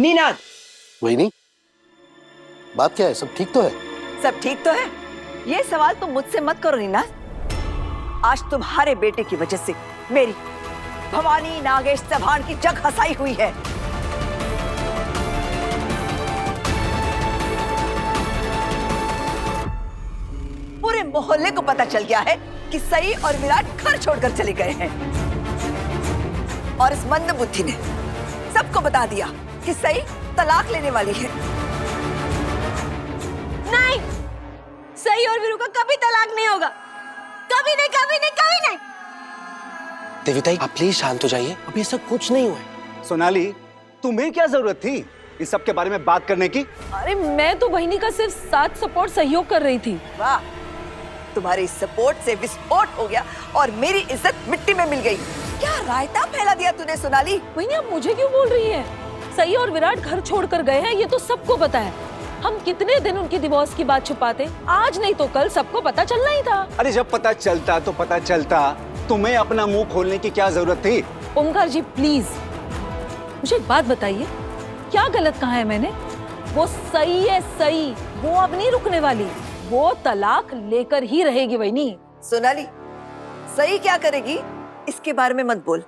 नीनाद। वही नहीं, बात क्या है? सब ठीक तो है? सब ठीक तो है। ये सवाल तुम मुझसे मत करो नीनाद। आज तुम्हारे बेटे की वजह से मेरी भवानी नागेश चौहान की जग हंसाई हुई है। पूरे मोहल्ले को पता चल गया है कि सई और विराट घर छोड़कर चले गए हैं। और इस मंद बुद्धि ने सबको बता दिया कि सई तलाक लेने वाली है। नहीं, सई और वीरू का कभी तलाक नहीं होगा। कभी नहीं, कभी नहीं, कभी नहीं। देविता, आप प्लीज शांत हो जाइए, अभी ऐसा कुछ नहीं हुआ है। सोनाली, तुम्हें क्या जरूरत थी इस सब के बारे में बात करने की? अरे मैं तो बहिनी का सिर्फ साथ सपोर्ट सहयोग कर रही थी। वाह, तुम्हारी सपोर्ट से विस्फोट हो गया और मेरी इज्जत मिट्टी में मिल गई। क्या रायता फैला दिया तूने सोनाली? बहिनी आप मुझे क्यों बोल रही है? सई और विराट घर छोड़कर गए हैं, ये तो सबको पता है। हम कितने दिन उनकी डिवोर्स की बात छुपाते, आज नहीं तो कल सबको पता चलना ही था। अरे जब पता चलता तो पता चलता, तुम्हें अपना मुंह खोलने की क्या जरूरत थी? ओमकार जी प्लीज मुझे एक बात बताइए, क्या गलत कहा है मैंने? वो सही है, सही, वो अब नहीं रुकने वाली, वो तलाक लेकर ही रहेगी। वही सोनाली, सही क्या करेगी इसके बारे में मत बोल।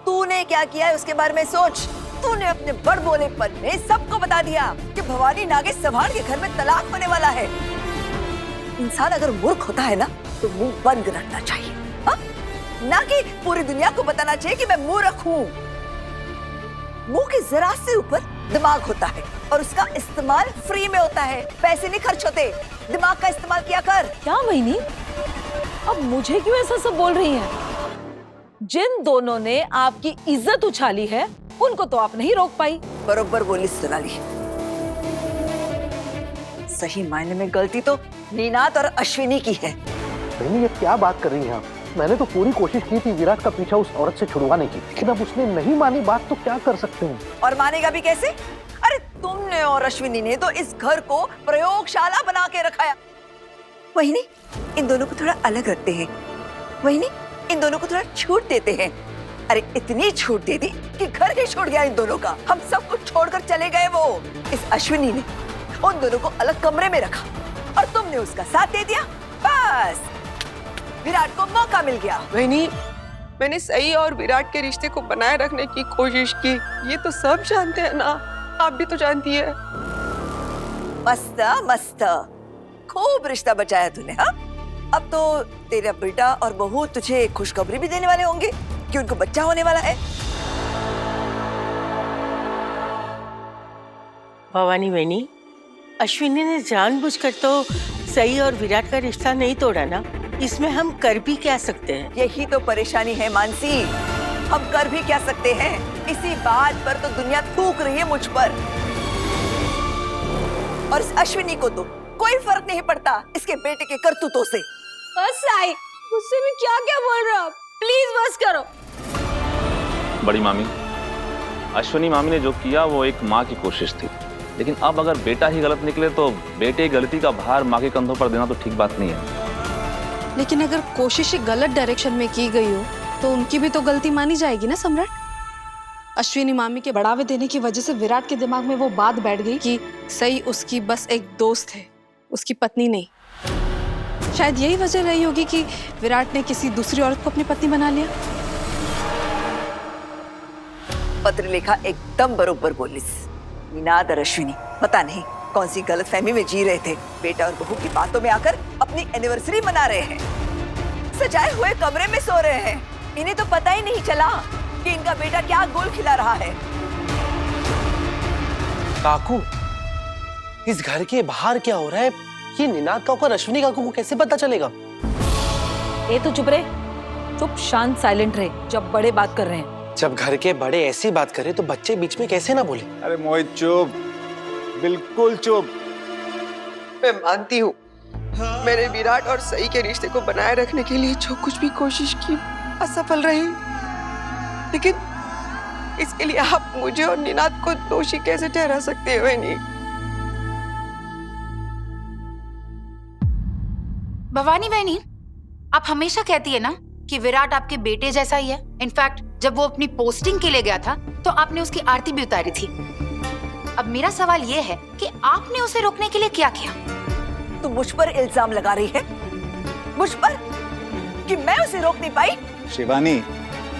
तूने क्या किया है उसके बारे में सोच। तूने अपने बड़ बोलेपन में सबको बता दिया कि भवानी नागेश चौहान के घर में तलाक होने वाला है। इंसान अगर मूर्ख होता है ना तो मुंह बंद रखना चाहिए, हा? ना कि पूरी दुनिया को बताना चाहिए कि मैं मूर्ख हूँ। मुंह के जरा से ऊपर दिमाग होता है और उसका इस्तेमाल फ्री में होता है, पैसे नहीं खर्च होते। दिमाग का इस्तेमाल किया कर। क्या वही अब मुझे क्यों ऐसा सब बोल रही हैं? जिन दोनों ने आपकी इज्जत उछाली है उनको तो आप नहीं रोक पाई। बरोबर बोली सोनाली। सही मायने में गलती तो नीनाद और अश्विनी की है। बहनी, ये क्या बात कर रही हैं आप? मैंने तो पूरी कोशिश की थी विराट का पीछा उस औरत से छुड़वाने की, लेकिन अब उसने नहीं मानी बात, तो क्या कर सकते हैं? और मानेगा भी कैसे? अरे तुमने और अश्विनी ने तो इस घर को प्रयोगशाला बना के रखा है। वही नहीं, इन दोनों को थोड़ा अलग रखते हैं। वही नहीं, इन दोनों को थोड़ा छूट देते हैं। अरे इतनी छूट दे दी कि घर ही छोड़ गया इन दोनों का। हम सब कुछ छोड़कर चले गए। वो इस अश्विनी ने उन दोनों को अलग कमरे में रखा और तुमने उसका साथ दे दिया। बस विराट को मौका मिल गया। बहनी, मैंने सई और विराट के रिश्ते को बनाए रखने की कोशिश की, ये तो सब जानते हैं ना, आप भी तो जानती है। मस्त मस्त, खूब रिश्ता बचाया तूने। हाँ, अब तो तेरा बेटा और बहू तुझे खुशखबरी भी देने वाले होंगे कि उनको बच्चा होने वाला है। भवानी बहनी, अश्विनी ने जानबूझकर तो सई और विराट का रिश्ता नहीं तोड़ा ना, इसमें हम कर भी क्या सकते हैं? यही तो परेशानी है मानसी, हम कर भी क्या सकते हैं? इसी बात पर तो दुनिया थूक रही है मुझ पर। और इस अश्विनी को तो कोई फर्क नहीं पड़ता इसके बेटे के करतूतों से। बस आई, मुझसे भी क्या क्या बोल रहे हो आप? प्लीज बस करो। बड़ी मामी, अश्विनी मामी ने जो किया वो एक माँ की कोशिश थी, लेकिन अब अगर बेटा ही गलत निकले तो बेटे की गलती का भार माँ के कंधों पर देना तो ठीक बात नहीं है। लेकिन अगर कोशिश गलत डायरेक्शन में की गई हो तो उनकी भी तो गलती मानी जाएगी ना सम्राट। अश्विनी मामी के बढ़ावे देने की वजह से विराट के दिमाग में वो बात बैठ गई कि सई उसकी बस एक दोस्त है, उसकी पत्नी नहीं। शायद यही वजह रही होगी कि विराट ने किसी दूसरी औरत को अपनी पत्नी बना लिया। पत्र लेखा एकदम बरोबर बोलिस। नीनाद और अश्विनी पता नहीं कौन सी गलतफहमी में जी रहे थे। बेटा और बहू की बातों में आकर अपनी एनिवर्सरी मना रहे हैं, सजाए हुए कमरे में सो रहे हैं। इन्हें तो पता ही नहीं चला कि इनका बेटा क्या गोल खिला रहा है। काकू, इस घर के बाहर क्या हो रहा है, ये निनाद काकू और अश्विनी काकू को कैसे पता चलेगा? ए तो चुप रहे, चुप शांत साइलेंट रहे जब बड़े बात कर रहे हैं। जब घर के बड़े ऐसी बात करे तो बच्चे बीच में कैसे ना बोले? अरे मोहित चुप, बिल्कुल चुप। मैं मानती हूँ मैंने विराट और सई के रिश्ते को बनाए रखने के लिए जो कुछ भी कोशिश की असफल रही, लेकिन इसके लिए आप मुझे और निनाद को दोषी कैसे ठहरा सकते हो? नहीं, भवानी बहनी, आप हमेशा कहती है ना कि विराट आपके बेटे जैसा ही है। इनफैक्ट जब वो अपनी पोस्टिंग के लिए गया था तो आपने उसकी आरती भी उतारी थी। अब मेरा सवाल ये है कि आपने उसे रोकने के लिए क्या किया? तू मुझ पर इल्जाम लगा रही है, मुझ पर, कि मैं उसे रोक नहीं पाई? शिवानी,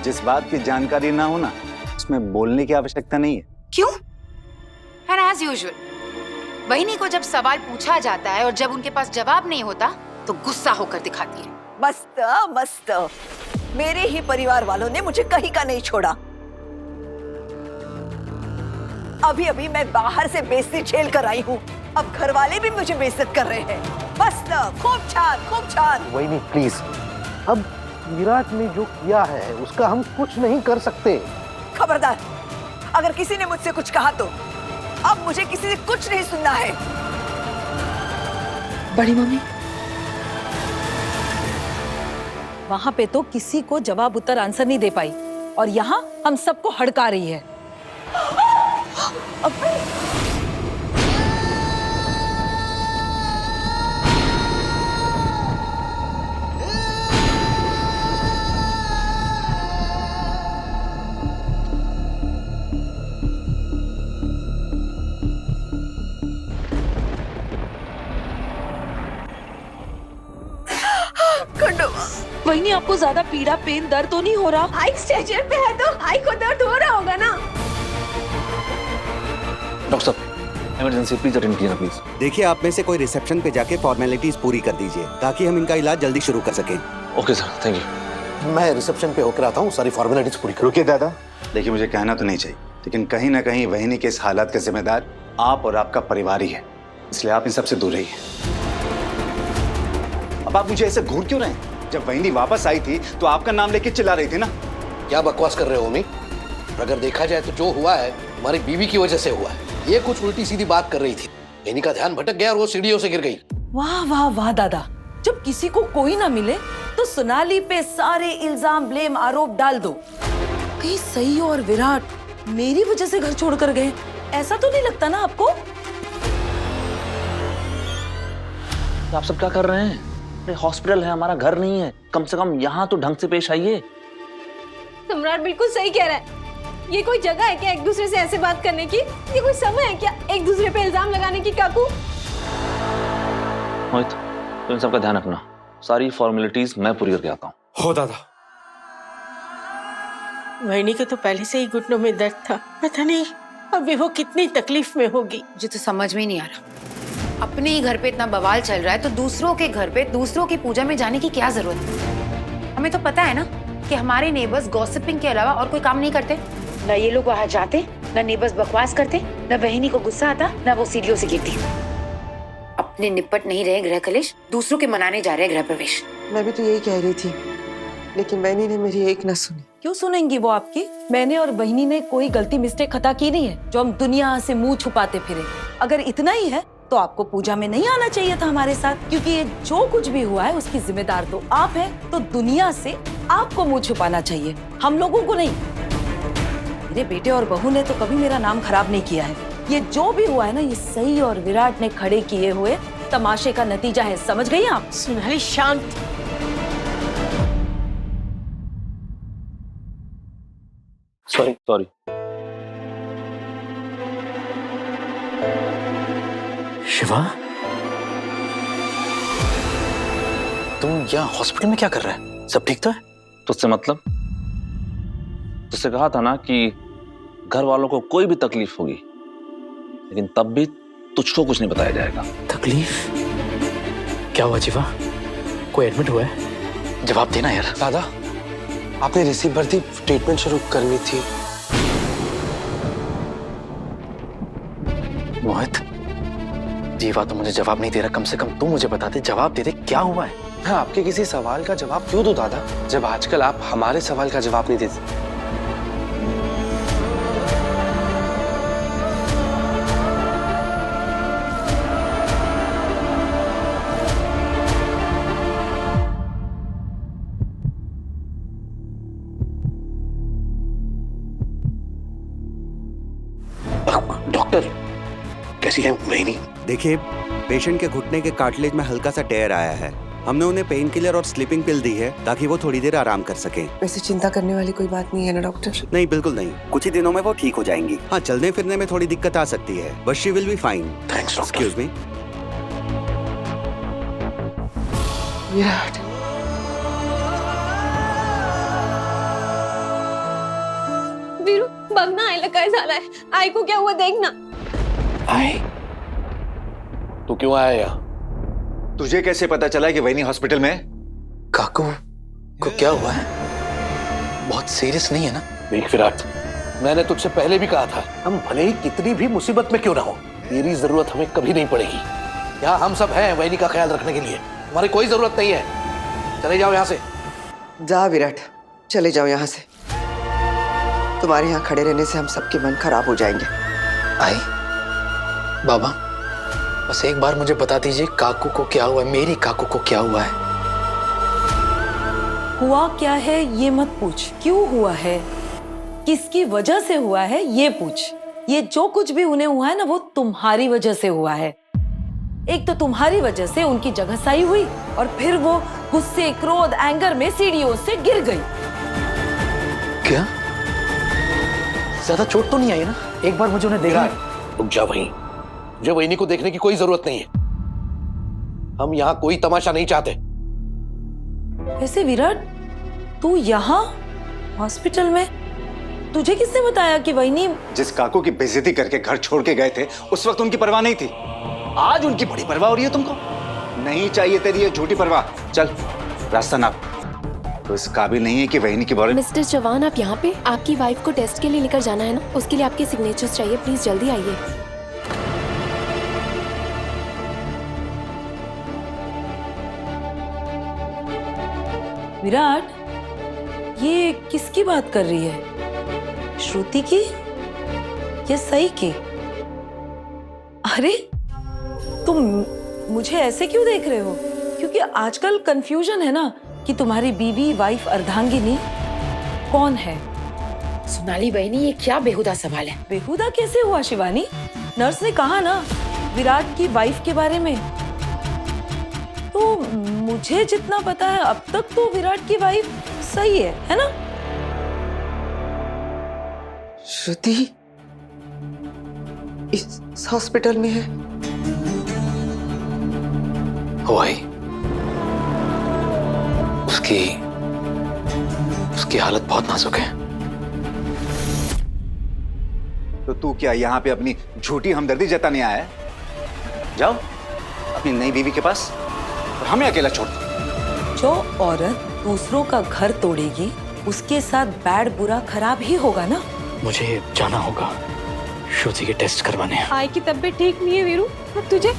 जिस बात की जानकारी ना हो ना, उसमें बोलने की आवश्यकता नहीं है। क्यों? एंड एज यूजुअल बहिनी को जब सवाल पूछा जाता है और जब उनके पास जवाब नहीं होता तो गुस्सा होकर दिखाती है। मस्त मस्त, मेरे ही परिवार वालों ने मुझे कहीं का नहीं छोड़ा। अभी अभी मैं बाहर से बेइज्जती झेल कर आई हूँ, अब घर वाले भी मुझे बेइज्जत कर रहे हैं। मस्त, खूब छान, खूब छान। वही नहीं, प्लीज, अब विराट ने जो किया है उसका हम कुछ नहीं कर सकते। खबरदार, अगर किसी ने मुझसे कुछ कहा तो अब मुझे किसी से कुछ नहीं सुनना है। बड़ी मम्मी, वहां पे तो किसी को जवाब उत्तर आंसर नहीं दे पाई और यहाँ हम सबको हड़का रही है। वही आपको ज्यादा पीड़ा, पेन, दर्द तो नहीं हो रहा? आई स्ट्रेचर पे है तो आई को दर्द हो रहा होगा ना। डॉक्टर साहब, इमरजेंसी प्लीज अटेंड कीजिए प्लीज। देखिए, आप में से कोई रिसेप्शन पे जाके फॉर्मेलिटीज पूरी कर दीजिए ताकि हम इनका इलाज जल्दी शुरू कर सकें। Okay sir, thank you. मैं रिसेप्शन पे होकर आता हूँ, सारी फॉर्मेलिटीज पूरी करो। रुकिए दादा, देखिए मुझे कहना तो नहीं चाहिए, लेकिन कहीं ना कहीं वहिनी के इस हालात के जिम्मेदार आप और आपका परिवार ही है, इसलिए आप इन सबसे दूर रहिए। अब आप मुझे ऐसे घूर क्यों रहे हैं? जब वहिनी वापस आई थी तो आपका नाम लेके चिल्ला रही थी ना। क्या बकवास कर रहे हो अम्मी? अगर देखा जाए तो जो हुआ है हमारी बीवी की वजह से हुआ है। ये कुछ उल्टी सीधी बात कर रही थी, इन्हीं का ध्यान भटक गया और वो सीढ़ियों से गिर गई। वाह वाह वाह दादा, जब किसी को कोई ना मिले तो सोनाली पे सारे इल्जाम, ब्लेम, आरोप डाल दो। कहीं सई और विराट मेरी वजह से घर छोड़कर गए, ऐसा तो नहीं लगता ना आपको? आप सब क्या कर रहे हैं? हॉस्पिटल है, हमारा घर नहीं है। कम से कम यहाँ तो ढंग से पेश आइए। सम्राट बिल्कुल सही कह रहा है। ये कोई जगह है क्या एक दूसरे से ऐसे बात करने की? ये कोई समय है क्या एक दूसरे पे इल्जाम लगाने की? काकू, मोहित, तो इन सब का ध्यान रखना, सारी फॉर्मेलिटीज मैं पूरी करके आता हूँ। हो दादा। वहिनी को तो पहले से ही घुटनों में दर्द था, पता नहीं अभी वो कितनी तकलीफ में होगी। मुझे तो समझ में नहीं आ रहा, अपने ही घर पे इतना बवाल चल रहा है तो दूसरों के घर पे दूसरों की पूजा में जाने की क्या जरूरत है? हमें तो पता है ना कि हमारे नेबर्स गॉसिपिंग के अलावा और कोई काम नहीं करते। ना ये लोग वहां जाते, ना नेबर्स बकवास करते, ना बहनी को गुस्सा आता, ना वो सीढ़ियों से गिरती। अपने निपट नहीं रहे गृह कलेश, दूसरों के मनाने जा रहे गृह प्रवेश। मैं भी तो यही कह रही थी, लेकिन बहनी ने मेरी एक न सुनी। क्यों सुनेंगी वो आपकी? मैंने और बहिनी ने कोई गलती, मिस्टेक, खता की नहीं है जो हम दुनिया से मुंह छुपाते फिरे। अगर इतना ही है तो आपको पूजा में नहीं आना चाहिए था हमारे साथ, क्योंकि ये जो कुछ भी हुआ है उसकी जिम्मेदार तो आप हैं। तो दुनिया से आपको मुंह छुपाना चाहिए, हम लोगों को नहीं। मेरे बेटे और बहू ने तो कभी मेरा नाम खराब नहीं किया है। ये जो भी हुआ है ना, ये सई और विराट ने खड़े किए हुए तमाशे का नतीजा है, समझ गई आप? सोनाली शांत। सॉरी। शिवा, तुम यहाँ हॉस्पिटल में क्या कर रहे हैं? सब ठीक तो है? तुझसे मतलब? तुझसे कहा था ना कि घर वालों को कोई भी तकलीफ होगी, लेकिन तब भी तुझको कुछ नहीं बताया जाएगा। तकलीफ? क्या हुआ जीवा? कोई एडमिट हुआ है? जवाब देना यार। दादा, आपने रिसीव भर दी, ट्रीटमेंट शुरू करनी थी। मोहित, जीवा तो मुझे जवाब नहीं दे रहा, कम से कम तू मुझे बता दे, जवाब दे दे, क्या हुआ है? मैं आपके किसी सवाल का जवाब क्यों दूं दादा, जब आजकल आप हमारे सवाल का जवाब नहीं देते। डॉक्टर, कैसी है वहिनी? देखिए, पेशेंट के घुटने के कार्टिलेज में हल्का सा टेयर आया है, हमने उन्हें पेन किलर और स्लीपिंग पिल दी है ताकि वो थोड़ी देर आराम कर सकें। वैसे चिंता करने वाली कोई बात नहीं है ना डॉक्टर? नहीं, बिल्कुल नहीं। कुछ ही दिनों में वो ठीक हो जाएंगी। हाँ, चलने फिरने में थोड़ी दिक्कत आ सकती है, but she will be fine. Thanks doctor. Excuse me. Virat, Veeru बघ ना आईला काय झालंय, आई को क्या हुआ देख ना। आई, तू क्यों आया यहाँ? तुझे कैसे पता चला कि वहीनी हॉस्पिटल में है? काकू को क्या हुआ है? बहुत सीरियस नहीं है ना? देख विराट, मैंने तुझसे पहले भी कहा था, हम भले ही कितनी भी मुसीबत में क्यों ना हो, तेरी जरूरत हमें कभी नहीं पड़ेगी। यहाँ हम सब हैं वहीनी का ख्याल रखने के लिए, हमारी कोई जरूरत नहीं है। चले जाओ यहाँ से। जा विराट, चले जाओ यहाँ से। तुम्हारे यहाँ खड़े रहने से हम सबके मन खराब हो जाएंगे। आई, बाबा, बस एक बार मुझे बता दीजिए काकू को क्या हुआ है, मेरी काकू को क्या हुआ है? हुआ क्या है ये मत पूछ, क्यों हुआ है, किसकी वजह से हुआ है ये पूछ। ये जो कुछ भी उन्हें हुआ है ना, वो तुम्हारी वजह से हुआ है। एक तो तुम्हारी वजह से उनकी जगहसाई हुई और फिर वो गुस्से, क्रोध, एंगर में सीढ़ियों से गिर गई। क्या? ज्यादा चोट तो नहीं आई ना? एक बार मुझे उन्हें देखना। रुक जा वहीं, मुझे वहीनी को देखने की कोई जरूरत नहीं है। हम यहाँ कोई तमाशा नहीं चाहते। ऐसे विराट, तू यहाँ हॉस्पिटल में, तुझे किसने बताया कि वहीनी? जिस काकू की बेइज्जती करके घर छोड़ के गए थे, उस वक्त उनकी परवाह नहीं थी। आज उनकी बड़ी परवाह हो रही है तुमको। नहीं चाहिए तेरी ये झूठी परवाह। चल रास्ता नाप। तो इस काबिल नहीं है कि वहीनी की बॉडी। मिस्टर चौहान, आप यहाँ पे? आपकी वाइफ को टेस्ट के लिए लेकर जाना है ना, उसके लिए आपके सिग्नेचर्स चाहिए, प्लीज जल्दी आइए। विराट, ये किसकी बात कर रही है? श्रुति की या सई की? अरे तुम मुझे ऐसे क्यों देख रहे हो? क्योंकि आजकल कंफ्यूजन है ना कि तुम्हारी बीवी, वाइफ अर्धांगिनी कौन है। सोनाली बहनी, ये क्या बेहुदा सवाल है? बेहुदा कैसे हुआ शिवानी? नर्स ने कहा ना विराट की वाइफ के बारे में। तो मुझे जितना पता है अब तक तो विराट की वाइफ सही है ना? श्रुति इस हॉस्पिटल में है? हो आई, उसकी हालत बहुत नाजुक है। तो तू क्या यहाँ पे अपनी झूठी हमदर्दी जताने आया है? जाओ अपनी नई बीवी के पास और हमें अकेला छोड़ दो। जो औरत दूसरों का घर तोड़ेगी उसके साथ बैड बुरा खराब ही होगा ना। मुझे जाना होगा श्रुति के टेस्ट करवाने। आई की तबीयत ठीक नहीं है वीरू, अब तुझे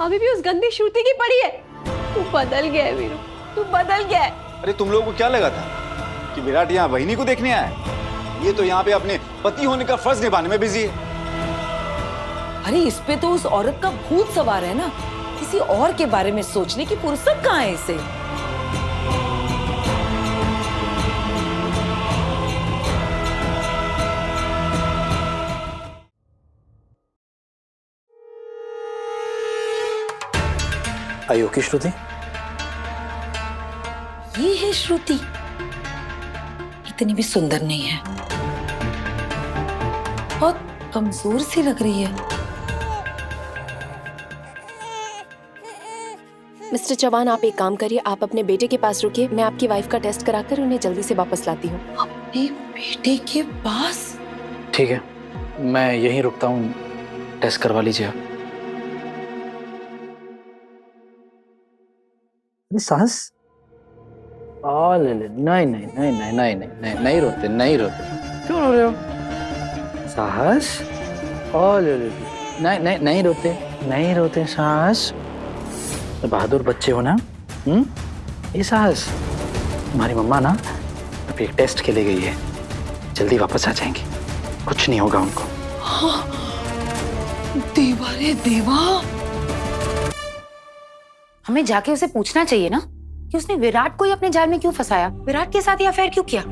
अभी भी उस गंदी श्रुति की पड़ी है। तू बदल गया है वीरू, तू बदल गया है। अरे तुम लोगों को क्या लगा था कि विराट यहाँ वहीनी को देखने आया? ये तो यहाँ पे अपने पति होने का फर्ज निभाने में बिजी है। अरे इस पे तो उस औरत का भूत सवार है ना, किसी और के बारे में सोचने की फुर्सत कहाँ है इसे। आई ओके श्रुति? ये है श्रुति, इतनी भी सुंदर नहीं है, बहुत कमजोर सी लग रही है। मिस्टर चौहान, आप एक काम करिए, आप अपने बेटे के पास रुकिए, मैं आपकी वाइफ का टेस्ट कराकर उन्हें जल्दी से वापस लाती हूँ। अपने बेटे के पास? ठीक है, मैं यहीं रुकता हूँ, टेस्ट करवा लीजिए आप। साहस? नहीं नहीं नहीं नहीं नहीं नहीं नहीं रोते, नहीं रोते। क्यों रो रहे हो? साहस? नहीं नहीं नहीं रोते, नहीं रोते साहस। तो बहादुर बच्चे हो ना? ये साहस, हमारी मम्मा ना अभी एक टेस्ट के लिए गई है, जल्दी वापस आ जाएंगी, कुछ नहीं होगा उनको। हाँ, देवा रे देवा। हमें जाके उसे पूछना चाहिए ना कि उसने विराट को ही अपने जाल में क्यों फंसाया, विराट के साथ ही अफेयर क्यों किया,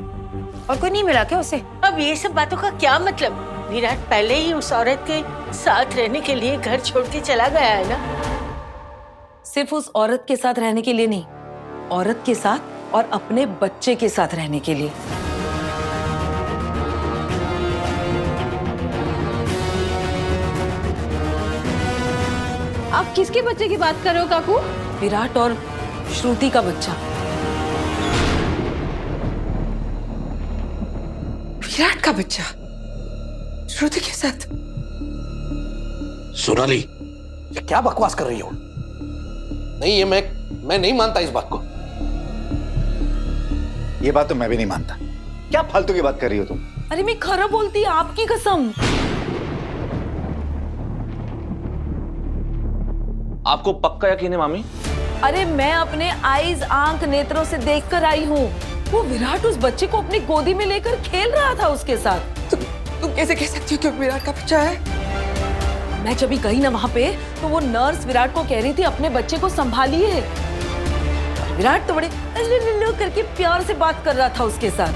और कोई नहीं मिला क्या उसे? अब ये सब बातों का क्या मतलब? विराट पहले ही उस औरत के साथ रहने के लिए घर छोड़ के चला गया है ना। सिर्फ उस औरत के साथ रहने के लिए नहीं, औरत के साथ और अपने बच्चे के साथ रहने के लिए। आप किसके बच्चे की बात कर रहे हो काकू? विराट और श्रुति का बच्चा। विराट का बच्चा श्रुति के साथ? सोनाली, ये क्या बकवास कर रही हो? नहीं, ये मैं नहीं मानता इस बात को। ये बात तो मैं भी नहीं मानता। क्या फालतू की बात कर रही हो तुम? अरे मैं खरा बोलती, आपकी कसम। आपको पक्का यकीन है मामी? अरे मैं अपने आईज आंख नेत्रों से देखकर आई हूँ। वो विराट उस बच्चे को अपनी गोदी में लेकर खेल रहा था उसके साथ। तुम कैसे कह सकती हो कि विराट का बच्चा है? मैं जब भी गई ना वहां पे, तो वो नर्स विराट को कह रही थी अपने बच्चे को संभालिए। विराट तो बड़े लो करके प्यार से बात कर रहा था उसके साथ।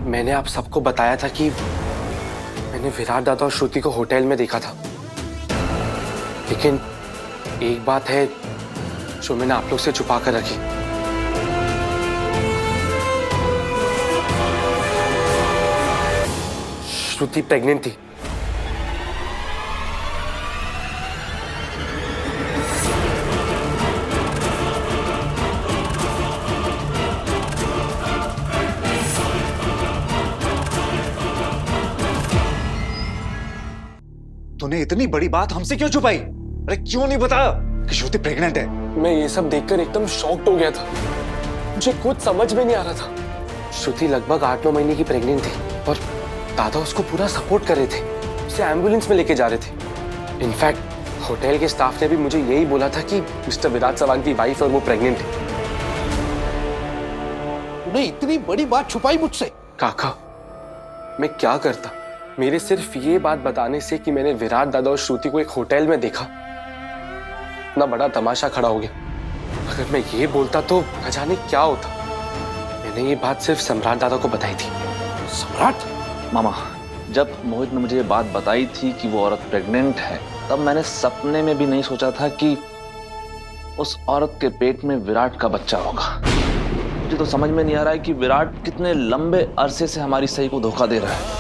मैंने आप सबको बताया था कि मैंने विराट दादा और श्रुति को होटल में देखा था, लेकिन एक बात है जो मैंने आप लोग से छुपा कर रखी। श्रुति प्रेग्नेंट थी। तूने इतनी बड़ी बात हमसे क्यों छुपाई? अरे क्यों नहीं बताया कि श्रुति प्रेग्नेंट है? मैं ये सब देखकर एकदम शॉक्ड हो गया था। मुझे कुछ समझ में नहीं आ रहा था। श्रुति लगभग 8-9 महीने की प्रेग्नेंट थी और दादा उसको पूरा सपोर्ट कर रहे थे, उसे एम्बुलेंस में लेके जा रहे थे। इनफैक्ट होटल के स्टाफ ने भी मुझे यही बोला था कि मिस्टर विराट चव्हाण की वाइफ और वो प्रेग्नेंट है। तूने इतनी बड़ी बात छुपाई मुझसे? काका, मैं क्या करता? मेरे सिर्फ ये बात बताने से कि मैंने विराट दादा और श्रुति को एक होटल में देखा, इतना बड़ा तमाशा खड़ा हो गया। अगर मैं ये बोलता तो न जाने क्या होता। मैंने ये बात सिर्फ सम्राट दादा को बताई थी। सम्राट? मामा, जब मोहित ने मुझे ये बात बताई थी कि वो औरत प्रेग्नेंट है, तब मैंने सपने में भी नहीं सोचा था कि उस औरत के पेट में विराट का बच्चा होगा। मुझे तो समझ में नहीं आ रहा है कि विराट कितने लंबे अरसे से हमारी सही को धोखा दे रहा है।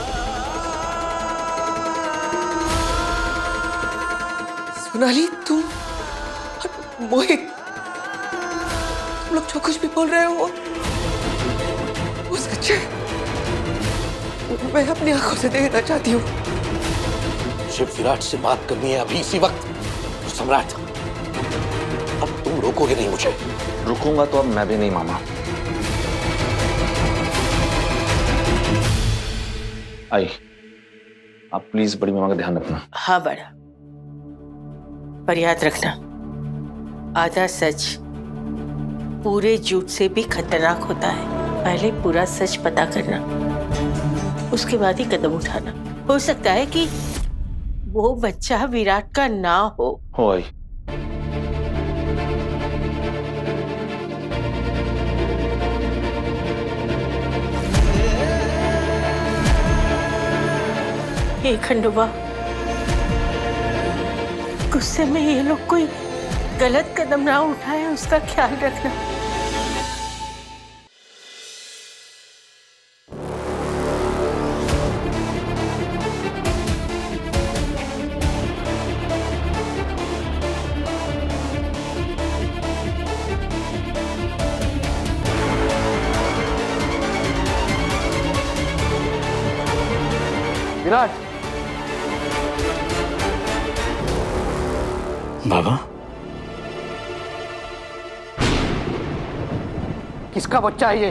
सोनाली, तुम मोहित, तुम लोग जो कुछ भी बोल रहे हो वो सच है। मैं अपनी आंखों से देखना चाहती हूँ। मुझे विराट से बात करनी है अभी इसी वक्त। तो सम्राट, अब तुम रोकोगे नहीं मुझे? रुकूंगा तो अब मैं भी नहीं मामा। आई, आप प्लीज बड़ी मामा का ध्यान रखना। हाँ बड़ा, पर याद रखना, आधा सच पूरे झूठ से भी खतरनाक होता है। पहले पूरा सच पता करना, उसके बाद ही कदम उठाना। हो सकता है कि वो बच्चा विराट का ना हो। आई। हे खंडोबा, गुस्से में ये लोग कोई गलत कदम ना उठाए, उसका ख्याल रखना। विराट। बाबा, किसका बच्चा है ये?